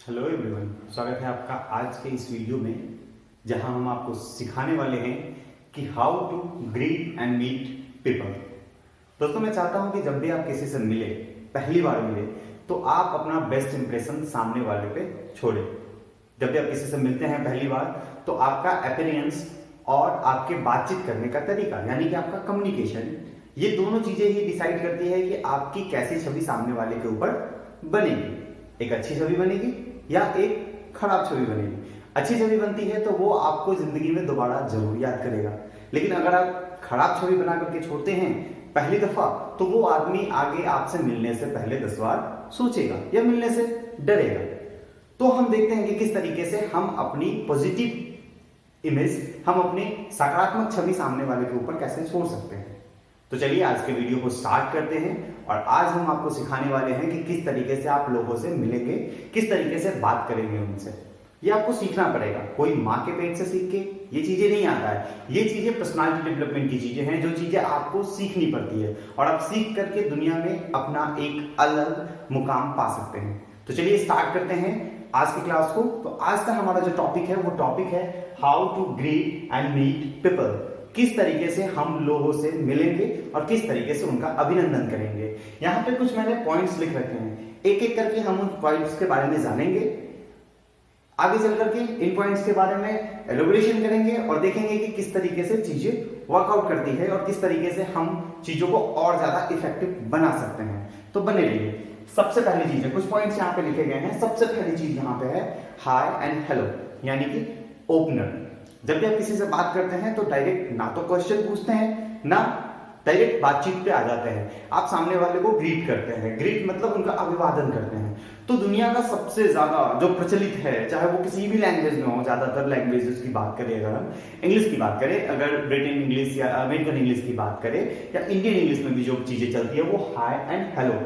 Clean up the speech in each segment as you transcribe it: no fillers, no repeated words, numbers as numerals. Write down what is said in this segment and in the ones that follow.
Hello everyone, स्वागत है आपका आज के इस वीडियो में जहां हम आपको सिखाने वाले हैं कि how to greet and meet people. दोस्तों, मैं चाहता हूं कि जब भी आप किसी से मिले, पहली बार मिले, तो आप अपना बेस्ट इंप्रेशन सामने वाले पे छोड़े। जब भी आप किसी से मिलते हैं पहली बार, तो आपका अपीयरेंस और आपके बातचीत करने का तरीका यानी कि आपका कम्युनिकेशन, ये दोनों चीजें ही डिसाइड करती है कि आपकी कैसी छवि सामने वाले के ऊपर बनेगी। एक अच्छी छवि बनेगी या एक खराब छवि बनेगी। अच्छी छवि बनती है तो वो आपको जिंदगी में दोबारा जरूर याद करेगा, लेकिन अगर आप खराब छवि बना करके छोड़ते हैं पहली दफा, तो वो आदमी आगे आपसे मिलने से पहले 10 बार सोचेगा या मिलने से डरेगा। तो हम देखते हैं कि किस तरीके से हम अपनी पॉजिटिव इमेज, हम अपनी सकारात्मक छवि सामने वाले के ऊपर कैसे छोड़ सकते हैं। तो चलिए आज के वीडियो को स्टार्ट करते हैं और आज हम आपको सिखाने वाले हैं कि किस तरीके से आप लोगों से मिलेंगे, किस तरीके से बात करेंगे उनसे। ये आपको सीखना पड़ेगा। कोई माँ के पेट से सीख के ये चीजें नहीं आता है। ये चीजें पर्सनालिटी डेवलपमेंट की चीजें हैं, जो चीजें आपको सीखनी पड़ती है और आप सीख करके दुनिया में अपना एक अलग मुकाम पा सकते हैं। तो चलिए स्टार्ट करते हैं आज की क्लास को। तो आज का हमारा जो टॉपिक है वो टॉपिक है how to greet and meet people. किस तरीके से हम लोगों से मिलेंगे और किस तरीके से उनका अभिनंदन करेंगे। यहाँ पे कुछ मैंने पॉइंट्स लिख रखे हैं, एक एक करके हम उन पॉइंट्स के बारे में जानेंगे। आगे चल करके इन पॉइंट्स के बारे में एलोबरेशन करेंगे और देखेंगे कि किस तरीके से चीजें वर्कआउट करती है और किस तरीके से हम चीजों को और ज्यादा इफेक्टिव बना सकते हैं। तो बने रहिए। सबसे पहली चीज है, कुछ पॉइंट्स यहाँ पे लिखे गए हैं। सबसे पहली चीज यहाँ पे है हाय एंड हेलो, यानी कि ओपनर। जब भी आप किसी से बात करते हैं तो डायरेक्ट ना तो क्वेश्चन पूछते हैं, ना डायरेक्ट बातचीत पे आ जाते हैं। आप सामने वाले को ग्रीट करते हैं। ग्रीट मतलब उनका अभिवादन करते हैं। तो दुनिया का सबसे ज्यादा जो प्रचलित है, चाहे वो किसी भी लैंग्वेज में हो, ज्यादातर लैंग्वेजेस की बात करें, अगर हम इंग्लिश की बात करें, अगर ब्रिटेन इंग्लिश या अमेरिकन इंग्लिश की बात करें या इंडियन इंग्लिश में भी जो चीजें चलती है वो हाय एंड हेलो।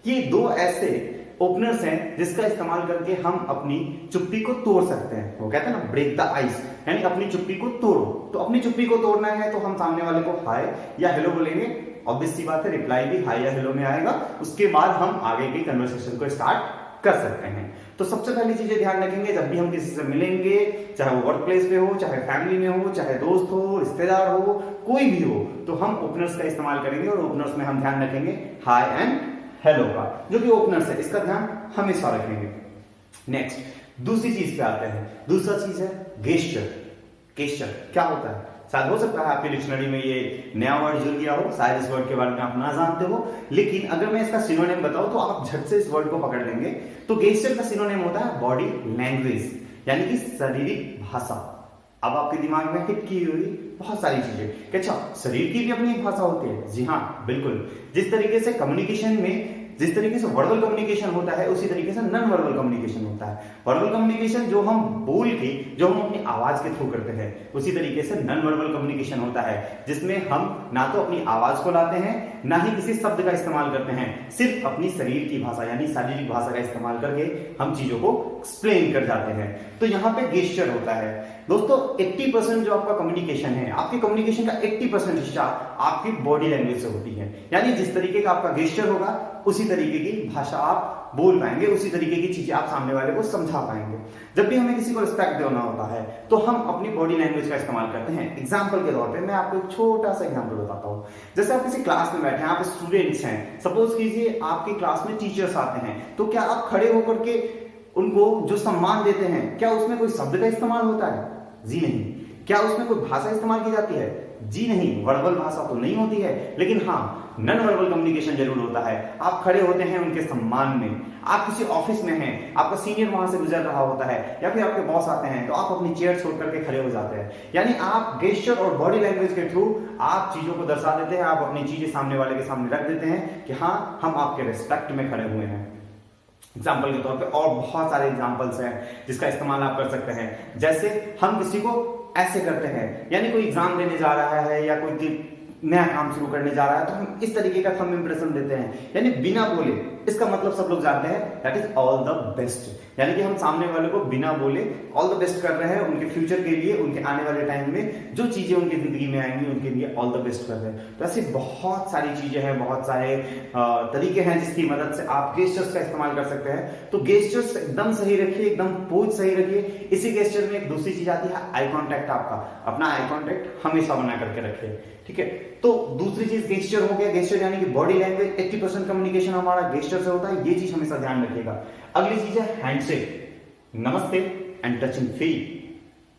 ये दो ऐसे ओपनर्स हैं जिसका इस्तेमाल करके हम अपनी चुप्पी को तोड़ सकते हैं। वो कहते हैं ना, ब्रेक द आइस, यानी अपनी चुप्पी को तोड़ो। तो अपनी चुप्पी को तोड़ना है तो हम सामने वाले को हाय या हेलो बोलेंगे। ऑब्वियस सी बात है, रिप्लाई भी हाय या हेलो में आएगा। उसके बाद हम आगे की कन्वर्सेशन को स्टार्ट कर सकते हैं। तो सबसे पहली चीजें ध्यान रखेंगे, जब भी हम किसी से मिलेंगे, चाहे वो वर्क प्लेस पे हो, चाहे फैमिली में हो, चाहे दोस्त हो, रिश्तेदार हो, कोई भी हो, तो हम ओपनर्स का इस्तेमाल करेंगे। और ओपनर्स में हम ध्यान रखेंगे हाय एंड हेलो का, जो कि ओपनर्स है, इसका ध्यान हमेशा रखेंगे। नेक्स्ट, दूसरी चीज पे आते हैं। दूसरा चीज है गेस्चर। गेस्चर क्या होता है? शायद हो सकता है आपकी डिक्शनरी में ये नया वर्ड जुड़ गया हो, शायद इस वर्ड के बारे में आप ना जानते हो, लेकिन अगर मैं इसका सिनोनिम बताऊं तो आप झट से इस वर्ड को पकड़ लेंगे। तो गेस्चर का सिनोनिम होता है बॉडी लैंग्वेज, यानी कि शारीरिक भाषा। अब आपके दिमाग में हिट की हुई बहुत सारी चीजें कि अच्छा, शरीर की भी अपनी एक भाषा होती है। जी हाँ, बिल्कुल। जिस तरीके से कम्युनिकेशन में, जिस तरीके से वर्बल कम्युनिकेशन होता है, उसी तरीके से नॉन वर्बल कम्युनिकेशन होता है। वर्बल कम्युनिकेशन जो हम बोल के, जो हम अपनी आवाज के थ्रू करते हैं, उसी तरीके से नॉन वर्बल कम्युनिकेशन होता है, जिसमें हम ना तो अपनी आवाज को लाते हैं, ना ही किसी शब्द का इस्तेमाल करते हैं, सिर्फ अपनी शरीर की भाषा यानी शारीरिक भाषा का इस्तेमाल करके हम चीजों को एक्सप्लेन कर जाते हैं। तो यहाँ पे गेस्चर होता है। दोस्तों, 80% जो आपका कम्युनिकेशन है, आपके कम्युनिकेशन का 80% हिस्सा आपकी बॉडी लैंग्वेज से होती है। यानी जिस तरीके का आपका गेस्चर होगा, उसी तरीके की भाषा आप बोल पाएंगे, उसी तरीके की चीजें आप सामने वाले को समझा पाएंगे। जब भी हमें किसी को रिस्पेक्ट देना होता है तो हम अपनी बॉडी लैंग्वेज का इस्तेमाल करते हैं। एग्जाम्पल के तौर पे मैं आपको एक छोटा सा एग्जाम्पल बताता हूँ। जैसे आप किसी क्लास में बैठे हैं, आप स्टूडेंट्स हैं, सपोज कीजिए आपकी क्लास में टीचर्स आते हैं, तो क्या आप खड़े होकर के उनको जो सम्मान देते हैं, क्या उसमें कोई शब्द का इस्तेमाल होता है? जी नहीं। क्या उसमें कोई भाषा इस्तेमाल की जाती है? जी नहीं। वर्बल भाषा तो नहीं होती है, लेकिन हाँ, नॉन वर्बल कम्युनिकेशन जरूर होता है। आप खड़े होते हैं उनके सम्मान में। आप किसी ऑफिस में हैं, आपका सीनियर वहां से गुजर रहा होता है, या फिर आपके बॉस आते हैं, तो आप अपनी चेयर छोड़ करके खड़े हो जाते हैं। यानी आप गेस्चर और बॉडी लैंग्वेज के थ्रू आप चीजों को दर्शा देते हैं, आप अपनी चीजें सामने वाले के सामने रख देते हैं कि हाँ, हम आपके रिस्पेक्ट में खड़े हुए हैं। एग्जाम्पल के तौर पे और बहुत सारे एग्जाम्पल्स हैं जिसका इस्तेमाल आप कर सकते हैं। जैसे हम किसी को ऐसे करते हैं, यानी कोई एग्जाम देने जा रहा है या कोई नया काम शुरू करने जा रहा है, तो हम इस तरीके का थंब इंप्रेशन देते हैं, यानी बिना बोले इसका मतलब सब लोग जानते हैं, that is all the best. यानी कि हम सामने वाले को बिना बोले ऑल द बेस्ट कर रहे हैं, उनके फ्यूचर के लिए, उनके आने वाले टाइम में जो चीजें उनकी जिंदगी में आएंगी उनके लिए ऑल द बेस्ट कर रहे हैं। तो ऐसी बहुत सारी चीजें हैं, बहुत सारे तरीके हैं जिसकी मदद से आप गेस्चर्स का इस्तेमाल कर सकते हैं। तो गेस्चर्स एकदम सही रखिए, एकदम पोज सही रखिए। इसी गेस्चर में एक दूसरी चीज आती है आई कॉन्टैक्ट। आपका अपना आई कॉन्टैक्ट हमेशा बना करके रखिए, ठीक है। तो दूसरी चीज गेस्चर हो गया। गेस्चर यानी कि बॉडी लैंग्वेज, 80% कम्युनिकेशन हमारा गेस्चर से होता है, ये चीज हमेशा ध्यान रखिएगा। अगली चीज है हैंडशेक, नमस्ते एंड टचिंग फीट।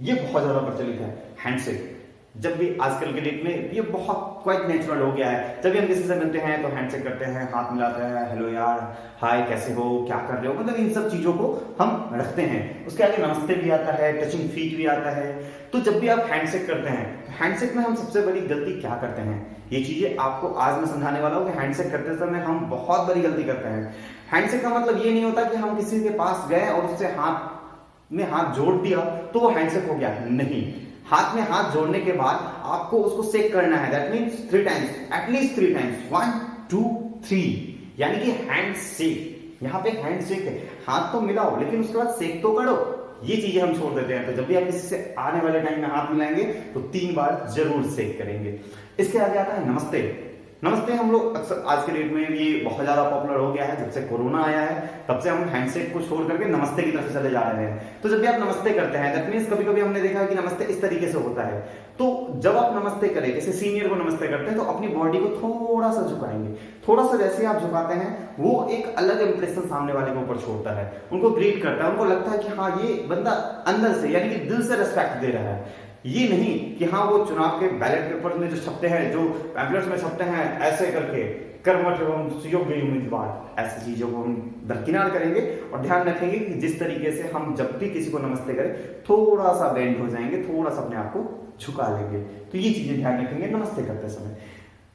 ये बहुत ज्यादा प्रचलित है हैंडशेक। जब भी आजकल के डेट में ये बहुत क्वाइट नेचुरल हो गया है, जब भी हम किसी से मिलते हैं तो हैंडशेक करते हैं, हाथ मिलाते हैं, हेलो यार, हाय कैसे हो, क्या कर रहे हो, मतलब इन सब चीजों को हम रखते हैं। उसके आगे नमस्ते भी आता है, टचिंग फीट भी आता है। तो जब भी आप हैंडशेक करते हैं, हैंडशेक में हम सबसे बड़ी गलती क्या करते हैं, ये चीजें आपको आज मैं समझाने वाला हूं कि हैंडशेक करते समय हम बहुत बड़ी गलती करते हैं। हैंडशेक का मतलब ये नहीं होता कि हम किसी के पास गए और उससे हाथ में हाथ जोड़ दिया तो वो हैंडशेक हो गया, नहीं। हाथ में हाथ जोड़ने के बाद आपको उसको शेक करना है, that means 3 times, at least 3 times, 1 2 3, यानी कि हैंड शेक। यहां पे हैंड शेक है, हाथ तो मिलाओ लेकिन उसके बाद शेक तो करो। ये चीजें हम छोड़ देते हैं। तो जब भी आप किसी से आने वाले टाइम में हाथ मिलाएंगे तो 3 बार जरूर शेक करेंगे। इसके आगे आता है नमस्ते। नमस्ते हम लोग अक्सर आज के डेट में ये बहुत ज्यादा पॉपुलर हो गया है। जब से कोरोना आया है तब से हम हैंडशेक को छोड़ करके नमस्ते की तरफ चले जा रहे हैं। तो जब भी आप नमस्ते करते हैं, दैट मींस कभी कभी हमने देखा है कि नमस्ते इस तरीके से होता है। तो जब आप नमस्ते करें, जैसे सीनियर को नमस्ते करते हैं, तो अपनी बॉडी को थोड़ा सा झुकाएंगे। थोड़ा सा जैसे आप झुकाते हैं वो एक अलग इंप्रेशन सामने वाले के ऊपर छोड़ता है, उनको ग्रीट करता है, उनको लगता है कि हाँ ये बंदा अंदर से यानी कि दिल से रिस्पेक्ट दे रहा है। ये नहीं कि हाँ वो चुनाव के बैलेट पेपर में जो छपते हैं, जो पैम्पलेट्स में छपते हैं, ऐसे करके कर्मठ एवं सुयोग्य उम्मीदवार, ऐसी चीजों को हम दरकिनार करेंगे और ध्यान रखेंगे कि जिस तरीके से हम जब भी किसी को नमस्ते करें थोड़ा सा बेंड हो जाएंगे, थोड़ा सा अपने आप को झुका लेंगे। तो ये चीजें ध्यान रखेंगे नमस्ते करते समय।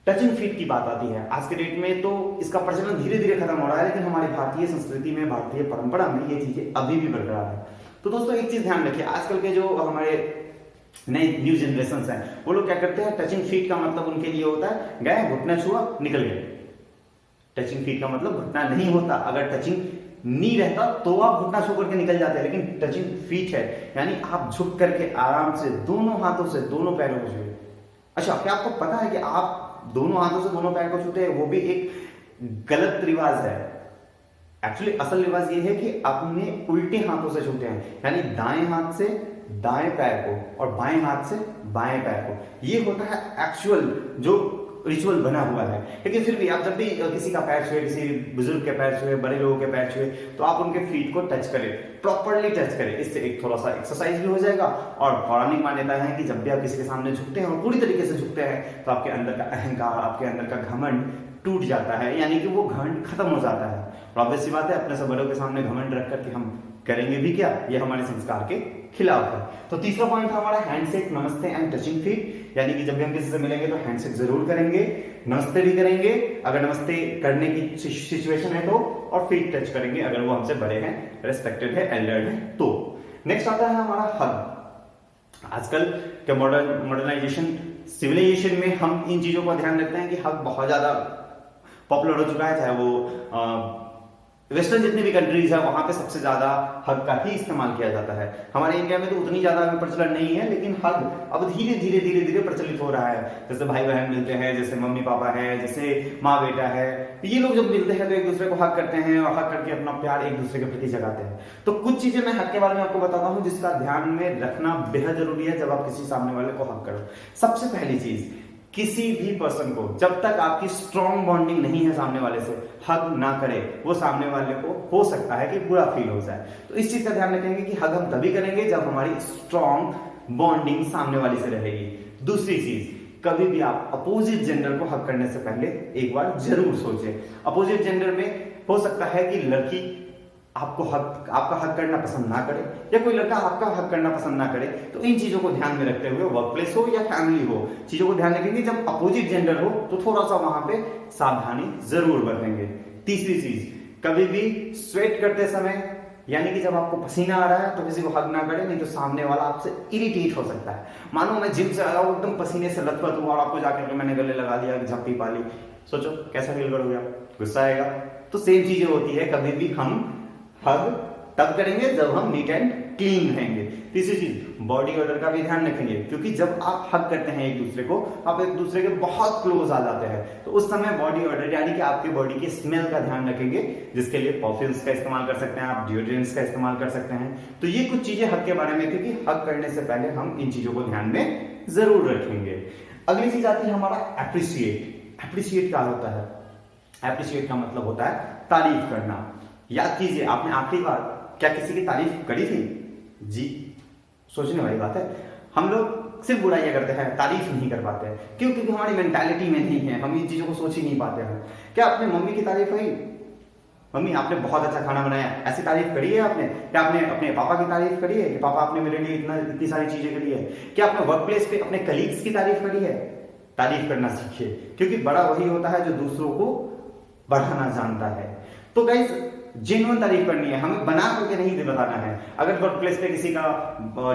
टचिंग फीट की बात आती है, आज के डेट में तो इसका प्रचलन धीरे धीरे खत्म हो रहा है, लेकिन हमारी भारतीय संस्कृति में, भारतीय परंपरा में ये चीजें अभी भी बरकरार है। तो दोस्तों एक चीज ध्यान रखिए, आजकल के जो हमारे नए न्यू जनरेशन हैं वो लोग क्या करते हैं, टचिंग फीट का मतलब उनके लिए होता है गए घुटना छुआ निकल गए। टचिंग फीट का मतलब घुटना नहीं होता। अगर टचिंग नी रहता तो आप घुटना छू करके निकल जाते हैं, लेकिन टचिंग फीट है यानी आप झुक करके आराम से दोनों हाथों से दोनों पैरों को छुए। अच्छा, क्या आपको पता है कि आप दोनों हाथों से दोनों पैर को छूते हैं? वो भी एक गलत रिवाज है। एक्चुअली असल रिवाज ये है कि अपने उल्टे हाथों से छूते हैं, यानी दाएं हाथ से दाएं पैर को और बाएं हाथ से बाएं पैर को। ये होता है एक्चुअल जो रिचुअल बना हुआ है। लेकिन फिर भी आप जब भी किसी का पैर छुए, किसी बुजुर्ग के पैर छुए, बड़े लोगों के पैर छुए, तो आप उनके फीट को टच करें, प्रॉपरली टच करें। इससे एक थोड़ा सा एक्सरसाइज भी हो जाएगा और पौराणिक मान्यता है कि जब भी आप किसी के सामने झुकते हैं और पूरी तरीके से झुकते हैं तो आपके अंदर का अहंकार, आपके अंदर का घमंड टूट जाता है, यानी कि वो घमंड खत्म हो जाता है। और ऑब्वियस सी बात है, अपने से बड़ों के सामने घमंड रख करके हम करेंगे भी क्या, ये हमारे संस्कार के खिलाफ है। तो तीसरा पॉइंट था हमारा हैंडशेक, नमस्ते एंड टचिंग फीट, यानी कि जब भी हम किसी से मिलेंगे तो हैंडशेक जरूर करेंगे, नमस्ते भी करेंगे अगर नमस्ते करने की सिचुएशन है तो, और फीट टच करेंगे अगर वो हमसे बड़े हैं, रेस्पेक्टेड है, एल्डर्ड है तो। नेक्स्ट आता है हमारा हग। आजकल के मॉडर्नाइजेशन, सिविलाइजेशन में हम इन चीजों का ध्यान रखते हैं कि हग बहुत ज्यादा पॉपुलर हो चुका है। चाहे वो वेस्टर्न जितनी भी कंट्रीज है वहां पे सबसे ज्यादा हग का ही इस्तेमाल किया जाता है। हमारे इंडिया में तो उतनी ज्यादा प्रचलन नहीं है, लेकिन हग अब धीरे धीरे धीरे धीरे प्रचलित हो रहा है। जैसे भाई बहन मिलते हैं, जैसे मम्मी पापा है, जैसे माँ बेटा है, ये लोग जब मिलते हैं तो एक दूसरे को हग करते हैं और हग करके अपना प्यार एक दूसरे के प्रति जगाते हैं। तो कुछ चीजें मैं हग के बारे में आपको बताता हूँ जिसका ध्यान में रखना बेहद जरूरी है जब आप किसी सामने वाले को हग करो। सबसे पहली चीज, किसी भी पर्सन को जब तक आपकी स्ट्रॉन्ग बॉन्डिंग नहीं है सामने वाले से, हग ना करे। वो सामने वाले को हो सकता है कि बुरा फील हो जाए। तो इस चीज का ध्यान रखेंगे कि हग हम तभी करेंगे जब हमारी स्ट्रॉन्ग बॉन्डिंग सामने वाले से रहेगी। दूसरी चीज, कभी भी आप अपोजिट जेंडर को हग करने से पहले एक बार जरूर सोचें। अपोजिट जेंडर में हो सकता है कि लड़की आपका हक करना पसंद ना करे या कोई लड़का आपका हक करना पसंद ना करे। तो इन चीजों को ध्यान में रखते हुए, वर्क प्लेस हो या फैमिली हो, चीजों को ध्यान रखेंगे। जब अपोजिट जेंडर हो तो थोड़ा सा वहां पे सावधानी जरूर बरतेंगे। तीसरी चीज, कभी भी स्वेट करते समय, यानी कि जब आपको पसीना आ रहा है तो किसी को हग ना करें, नहीं तो सामने वाला आपसे इरिटेट हो सकता है। मानो मैं जिम से आया हूं, एकदम पसीने से लथपथ हुआ और आपको जाकर मैंने गले लगा लिया, झप्पी पाली, सोचो कैसा फील करोगे आप? गुस्सा आएगा, तो सेम चीजें होती है, कभी भी हम हग तब करेंगे जब हम नीट एंड क्लीन रहेंगे। तीसरी चीज, बॉडी ऑर्डर का भी ध्यान रखेंगे, क्योंकि जब आप हग करते हैं एक दूसरे को, आप एक दूसरे के बहुत क्लोज आ जाते हैं, तो उस समय बॉडी ऑर्डर यानी कि आपकी बॉडी की स्मेल का ध्यान रखेंगे, जिसके लिए परफ्यूम्स का इस्तेमाल कर सकते हैं आप, डिओड्रेंट्स का इस्तेमाल कर सकते हैं। तो ये कुछ चीजें हग के बारे में थी कि हग करने से पहले हम इन चीजों को ध्यान में जरूर रखेंगे। अगली चीज आती है हमारा एप्रिशिएट। एप्रिशिएट क्या होता है? एप्रिशिएट का मतलब होता है तारीफ करना। याद कीजिए, आपने आखिरी बार क्या किसी की तारीफ करी थी? जी, सोचने वाली बात है। हम लोग सिर्फ बुराइयां करते हैं, तारीफ नहीं कर पाते हैं। क्यों? क्योंकि हमारी मेंटालिटी में नहीं है, हम इन चीजों को सोच ही नहीं पाते हैं। क्या आपने मम्मी की तारीफ करी? मम्मी आपने बहुत अच्छा खाना बनाया, ऐसी तारीफ करी है आपने? क्या आपने अपने पापा की तारीफ करी है कि पापा आपने मेरे लिए इतनी सारी चीजें करी है? क्या आपने वर्क प्लेस पे अपने कलीग्स की तारीफ करी है? तारीफ करना सीखिए, क्योंकि बड़ा वही होता है जो दूसरों को बढ़ाना जानता है। तो गाइस, जेन्युइन तारीफ करनी है, हमें बना करके नहीं बताना है। अगर वर्क प्लेस पे किसी का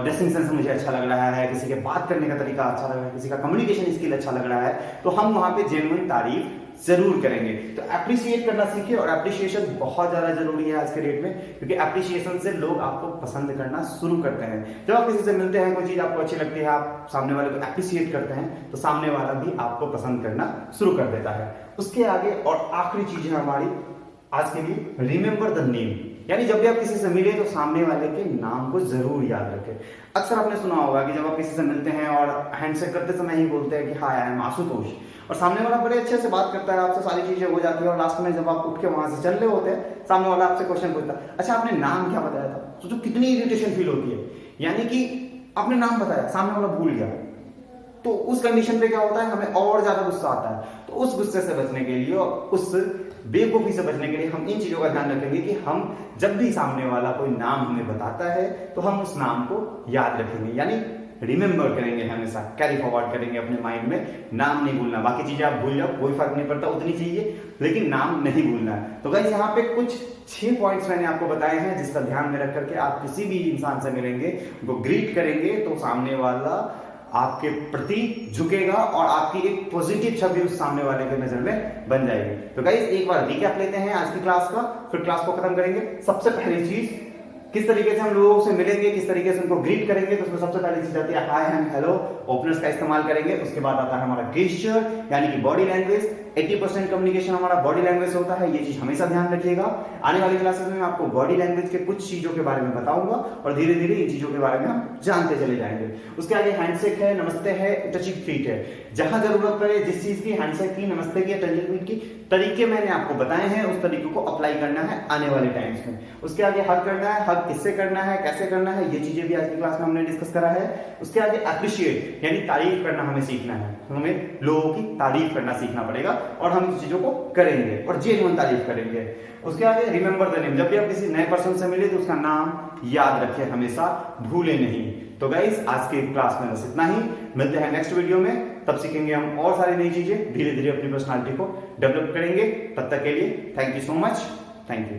ड्रेसिंग सेंस मुझे अच्छा लग रहा है, किसी के बात करने का तरीका अच्छा लग रहा है, किसी का कम्युनिकेशन स्किल अच्छा लग रहा है, तो हम वहां पे जेन्युइन तारीफ जरूर करेंगे। तो एप्रिशिएट करना सीखिए, और एप्रिशिएशन बहुत ज्यादा जरूरी है आज के डेट में, क्योंकि एप्रिशिएशन से लोग आपको पसंद करना शुरू करते हैं। जब आप किसी से मिलते हैं, कोई चीज आपको अच्छी लगती है, आप सामने वाले को एप्रिशिएट करते हैं, तो सामने वाला भी आपको पसंद करना शुरू कर देता है। उसके आगे और आखिरी चीज है हमारी आज के लिए, रिमेंबर द नेम। यानी जब भी आप किसी से मिले तो सामने वाले के नाम को जरूर याद रखें। अक्सर आपने सुना होगा कि जब आप किसी से मिलते हैं और हैंडशेक करते समय ही बोलते हैं कि हाय आई एम आशुतोष, और सामने वाला बड़े अच्छे से बात करता है, आपसे सारी चीजें हो जाती है, और लास्ट में जब आप उठ के वहां से चल रहे होते हैं, सामने वाला आपसे क्वेश्चन पूछता है, अच्छा आपने नाम क्या बताया था? सोचो कितनी इरिटेशन फील होती है। यानी कि आपने नाम बताया, सामने वाला भूल गया, तो उस कंडीशन पे क्या होता है, हमें और ज्यादा गुस्सा आता है। तो उस गुस्से से बचने के लिए और उस बेवकूफी से बचने के लिए हम इन चीजों का ध्यान रखेंगे कि हम जब भी सामने वाला कोई नाम हमें बताता है तो हम उस नाम को याद रखेंगे, यानी रिमेंबर करेंगे, हमेशा कैरी फॉरवर्ड करेंगे अपने माइंड में। नाम नहीं भूलना, बाकी चीजें आप भूल जाओ, कोई फर्क नहीं पड़ता, उतनी चाहिए, लेकिन नाम नहीं भूलना है। तो गाइस, यहाँ पे कुछ 6 पॉइंट्स मैंने आपको बताए हैं, जिसका ध्यान में रख करके आप किसी भी इंसान से मिलेंगे, उनको ग्रीट करेंगे, तो सामने वाला आपके प्रति झुकेगा और आपकी एक पॉजिटिव छवि उस सामने वाले के नजर में बन जाएगी। तो गाइस, एक बार रिकैप लेते हैं आज की क्लास का, फिर क्लास को खत्म करेंगे। सबसे पहली चीज, किस तरीके से हम लोगों से मिलेंगे, किस तरीके से उनको ग्रीट करेंगे, तो उसमें सबसे पहली चीज आती है हाय एंड हेलो, ओपनर्स का इस्तेमाल करेंगे। उसके बाद आता है हमारा गेस्चर, यानी कि बॉडी लैंग्वेज। 80% कम्युनिकेशन हमारा बॉडी लैंग्वेज होता है, ये चीज हमेशा ध्यान रखिएगा। आने वाली क्लासेस में मैं आपको बॉडी लैंग्वेज के कुछ चीजों के बारे में बताऊंगा, और धीरे धीरे इन चीजों के बारे में हम जानते चले जाएंगे। उसके आगे हैंडशेक है, नमस्ते है, टचिंग फीट है। जहां जरूरत पड़े जिस चीज की, हैंडशेक की, नमस्ते की, टचिंग फीट की, तरीके मैंने आपको बताए हैं, उस तरीके को अप्लाई करना है आने वाले टाइम्स में। उसके आगे हग करना है, हग किससे करना है, कैसे करना है, ये चीजें भी आज की क्लास में हमने डिस्कस करा है। उसके आगे अप्रिशिएट, यानी तारीफ करना हमें सीखना है, हमें लोगों की तारीफ करना सीखना पड़ेगा, और हम इन चीजों को करेंगे और जेन्युइन तारीफ करेंगे। उसके आगे रिमेंबर द नेम, जब भी आप किसी नए पर्सन से मिले तो उसका नाम याद रखें, हमेशा भूले नहीं। तो गाइस, आज की क्लास में बस इतना ही, मिलते हैं नेक्स्ट वीडियो में, तब सीखेंगे हम और सारी नई चीजें, धीरे धीरे अपनी पर्सनालिटी को डेवलप करेंगे। तब तक के लिए thank you so much, thank you.